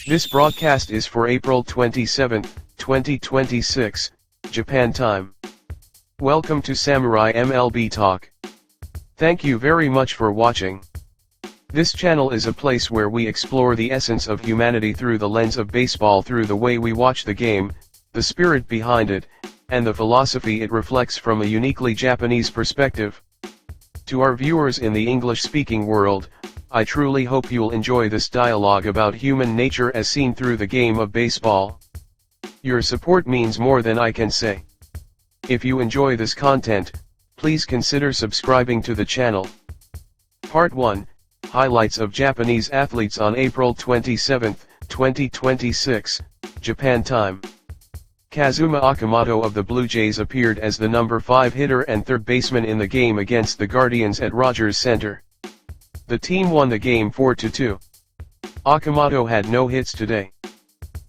This broadcast is for April 27, 2026, Japan time. Welcome to Samurai MLB Talk. Thank you very much for watching. This channel is a place where we explore the essence of humanity through the lens of baseball, through the way we watch the game, the spirit behind it, and the philosophy it reflects from a uniquely Japanese perspective. To our viewers in the English-speaking world, I truly hope you'll enjoy this dialogue about human nature as seen through the game of baseball. Your support means more than I can say. If you enjoy this content, please consider subscribing to the channel. Part 1, Highlights of Japanese Athletes on April 27, 2026, Japan time. Kazuma Okamoto of the Blue Jays appeared as the number 5 hitter and third baseman in the game against the Guardians at Rogers Center. The team won the game 4-2. Okamoto had no hits today.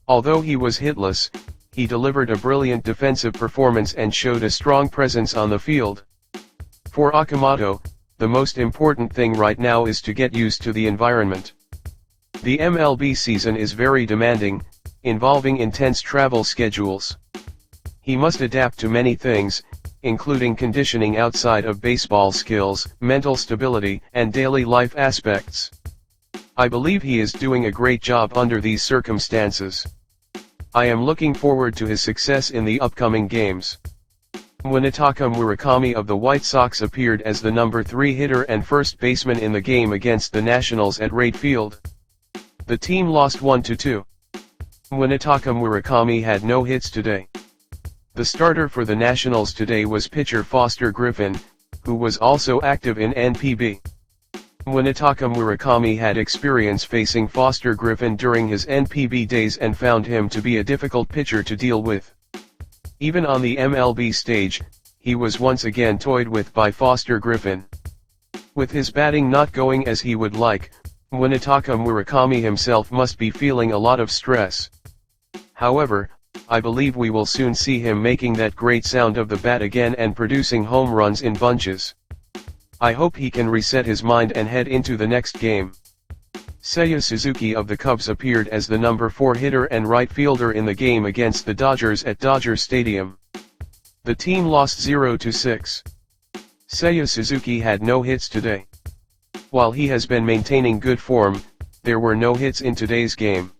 Although he was hitless, he delivered a brilliant defensive performance and showed a strong presence on the field. For Okamoto, the most important thing right now is to get used to the environment. The MLB season is very demanding, involving intense travel schedules. He must adapt to many things, including conditioning outside of baseball skills, mental stability, and daily life aspects. I believe he is doing a great job under these circumstances. I am looking forward to his success in the upcoming games. Munetaka Murakami of the White Sox appeared as the number 3 hitter and first baseman in the game against the Nationals at Wright Field. The team lost 1-2. Munetaka Murakami had no hits today. The starter for the Nationals today was pitcher Foster Griffin, who was also active in NPB. Munetaka Murakami had experience facing Foster Griffin during his NPB days and found him to be a difficult pitcher to deal with. Even on the MLB stage, he was once again toyed with by Foster Griffin. With his batting not going as he would like, Munetaka Murakami himself must be feeling a lot of stress. However, I believe we will soon see him making that great sound of the bat again and producing home runs in bunches. I hope he can reset his mind and head into the next game. Seiya Suzuki of the Cubs appeared as the number 4 hitter and right fielder in the game against the Dodgers at Dodger Stadium. The team lost 0-6. Seiya Suzuki had no hits today. While he has been maintaining good form, there were no hits in today's game.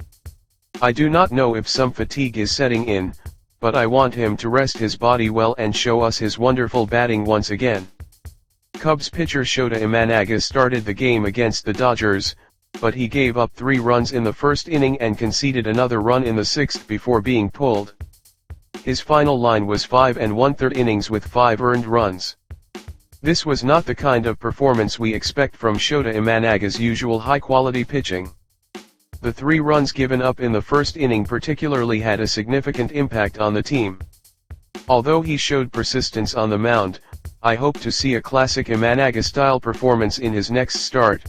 I do not know if some fatigue is setting in, but I want him to rest his body well and show us his wonderful batting once again. Cubs pitcher Shota Imanaga started the game against the Dodgers, but he gave up 3 runs in the first inning and conceded another run in the 6th before being pulled. His final line was 5 1/3 innings with 5 earned runs. This was not the kind of performance we expect from Shota Imanaga's usual high-quality pitching. The 3 runs given up in the first inning particularly had a significant impact on the team. Although he showed persistence on the mound, I hope to see a classic Imanaga-style performance in his next start.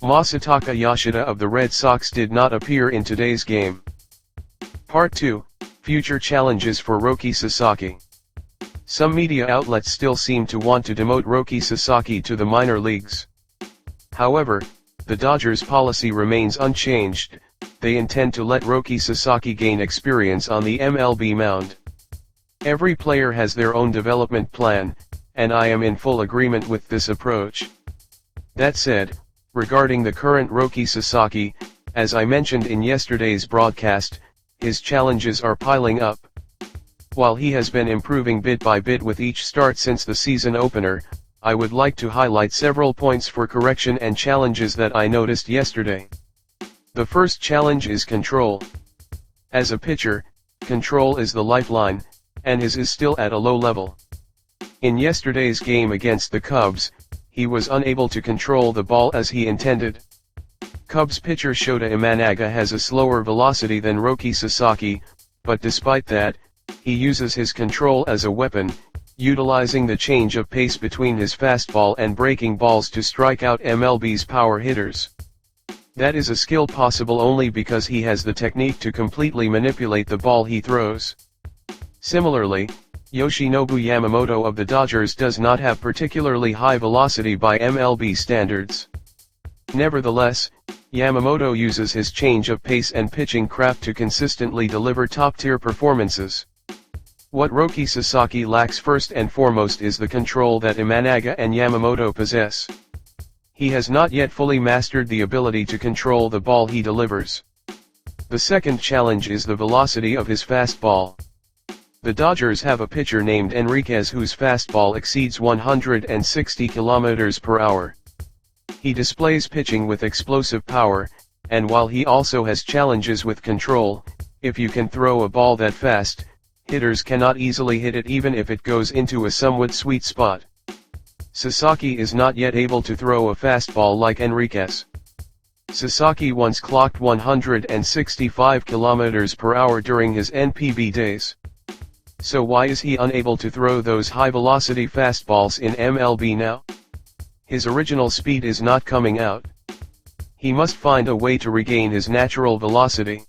Masataka Yoshida of the Red Sox did not appear in today's game. Part 2, Future Challenges for Roki Sasaki. Some media outlets still seem to want to demote Roki Sasaki to the minor leagues. However, the Dodgers' policy remains unchanged. They intend to let Roki Sasaki gain experience on the MLB mound. Every player has their own development plan, and I am in full agreement with this approach. That said, regarding the current Roki Sasaki, as I mentioned in yesterday's broadcast, his challenges are piling up. While he has been improving bit by bit with each start since the season opener, I would like to highlight several points for correction and challenges that I noticed yesterday. The first challenge is control. As a pitcher, control is the lifeline, and his is still at a low level. In yesterday's game against the Cubs, he was unable to control the ball as he intended. Cubs pitcher Shota Imanaga has a slower velocity than Roki Sasaki, but despite that, he uses his control as a weapon, utilizing the change of pace between his fastball and breaking balls to strike out MLB's power hitters. That is a skill possible only because he has the technique to completely manipulate the ball he throws. Similarly, Yoshinobu Yamamoto of the Dodgers does not have particularly high velocity by MLB standards. Nevertheless, Yamamoto uses his change of pace and pitching craft to consistently deliver top-tier performances. What Roki Sasaki lacks first and foremost is the control that Imanaga and Yamamoto possess. He has not yet fully mastered the ability to control the ball he delivers. The second challenge is the velocity of his fastball. The Dodgers have a pitcher named Enriquez whose fastball exceeds 160 km per hour. He displays pitching with explosive power, and while he also has challenges with control, if you can throw a ball that fast, hitters cannot easily hit it even if it goes into a somewhat sweet spot. Sasaki is not yet able to throw a fastball like Enriquez. Sasaki once clocked 165 km per hour during his NPB days. So why is he unable to throw those high-velocity fastballs in MLB now? His original speed is not coming out. He must find a way to regain his natural velocity.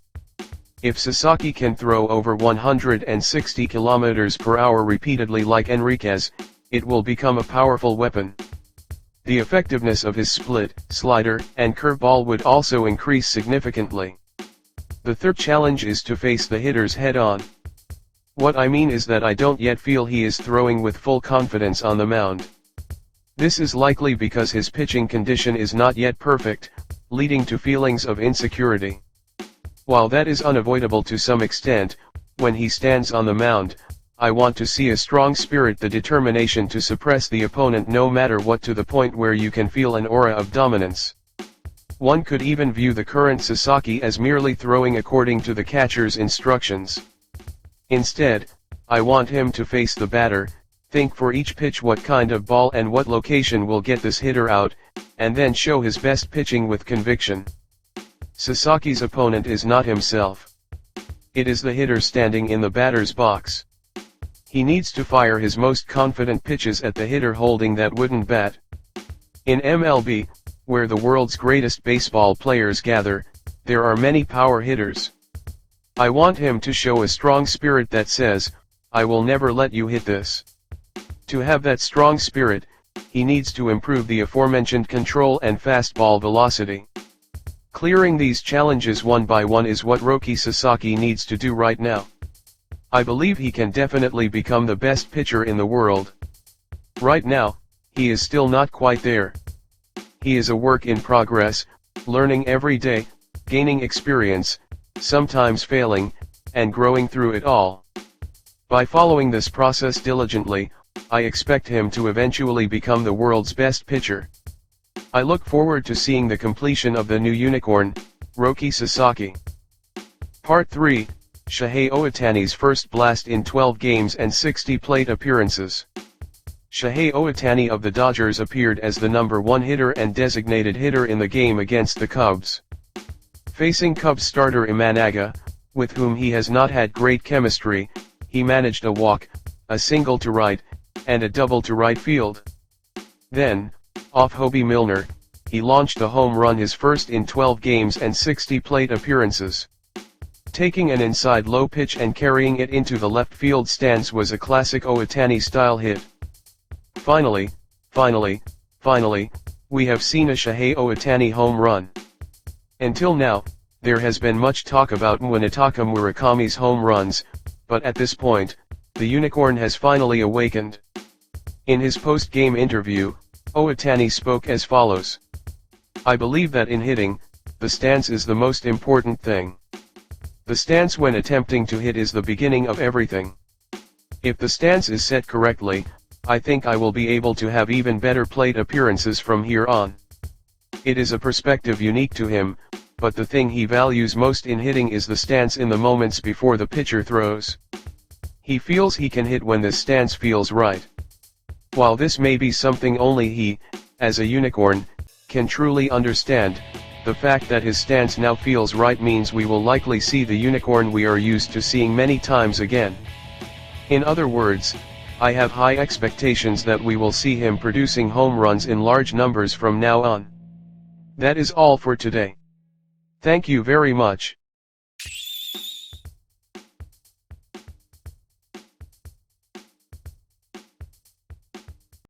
If Sasaki can throw over 160 km per hour repeatedly like Enriquez, it will become a powerful weapon. The effectiveness of his split, slider, and curveball would also increase significantly. The third challenge is to face the hitters head-on. What I mean is that I don't yet feel he is throwing with full confidence on the mound. This is likely because his pitching condition is not yet perfect, leading to feelings of insecurity. While that is unavoidable to some extent, when he stands on the mound, I want to see a strong spirit, the determination to suppress the opponent no matter what, to the point where you can feel an aura of dominance. One could even view the current Sasaki as merely throwing according to the catcher's instructions. Instead, I want him to face the batter, think for each pitch what kind of ball and what location will get this hitter out, and then show his best pitching with conviction. Sasaki's opponent is not himself. It is the hitter standing in the batter's box. He needs to fire his most confident pitches at the hitter holding that wooden bat. In MLB, where the world's greatest baseball players gather, there are many power hitters. I want him to show a strong spirit that says, "I will never let you hit this." To have that strong spirit, he needs to improve the aforementioned control and fastball velocity. Clearing these challenges one by one is what Roki Sasaki needs to do right now. I believe he can definitely become the best pitcher in the world. Right now, he is still not quite there. He is a work in progress, learning every day, gaining experience, sometimes failing, and growing through it all. By following this process diligently, I expect him to eventually become the world's best pitcher. I look forward to seeing the completion of the new unicorn, Roki Sasaki. Part 3, Shohei Ohtani's first blast in 12 games and 60 plate appearances. Shohei Ohtani of the Dodgers appeared as the number 1 hitter and designated hitter in the game against the Cubs. Facing Cubs starter Imanaga, with whom he has not had great chemistry, he managed a walk, a single to right, and a double to right field. Then, off Hobie Milner, he launched a home run, his first in 12 games and 60 plate appearances. Taking an inside low pitch and carrying it into the left field stands was a classic Ohtani-style hit. Finally, we have seen a Shohei Ohtani home run. Until now, there has been much talk about Munetaka Murakami's home runs, but at this point, the unicorn has finally awakened. In his post-game interview, Ohtani spoke as follows: "I believe that in hitting, the stance is the most important thing. The stance when attempting to hit is the beginning of everything. If the stance is set correctly, I think I will be able to have even better plate appearances from here on." It is a perspective unique to him, but the thing he values most in hitting is the stance in the moments before the pitcher throws. He feels he can hit when the stance feels right. While this may be something only he, as a unicorn, can truly understand, the fact that his stance now feels right means we will likely see the unicorn we are used to seeing many times again. In other words, I have high expectations that we will see him producing home runs in large numbers from now on. That is all for today. Thank you very much.